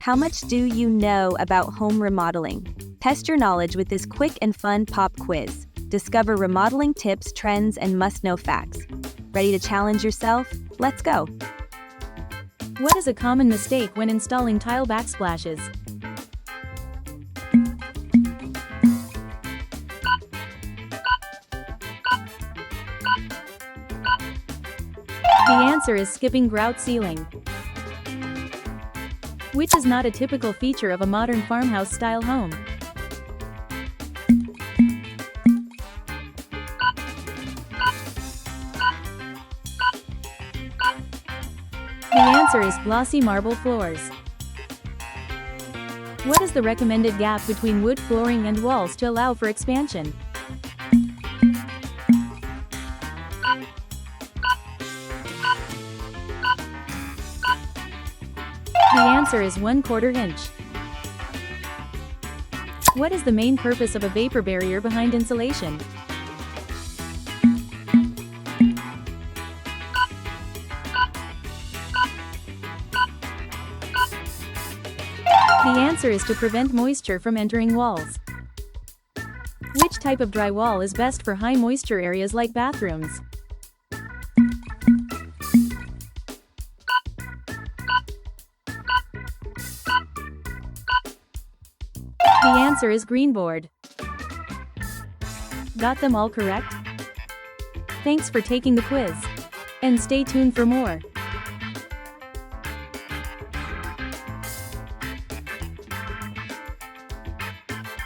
How much do you know about home remodeling? Test your knowledge with this quick and fun pop quiz. Discover remodeling tips, trends, and must-know facts. Ready to challenge yourself? Let's go! What is a common mistake when installing tile backsplashes? The answer is skipping grout sealing, which is not a typical feature of a modern farmhouse-style home. The answer is glossy marble floors. What is the recommended gap between wood flooring and walls to allow for expansion? The answer is 1/4 inch. What is the main purpose of a vapor barrier behind insulation? The answer is to prevent moisture from entering walls. Which type of drywall is best for high moisture areas like bathrooms? The answer is greenboard. Got them all correct? Thanks for taking the quiz. And stay tuned for more.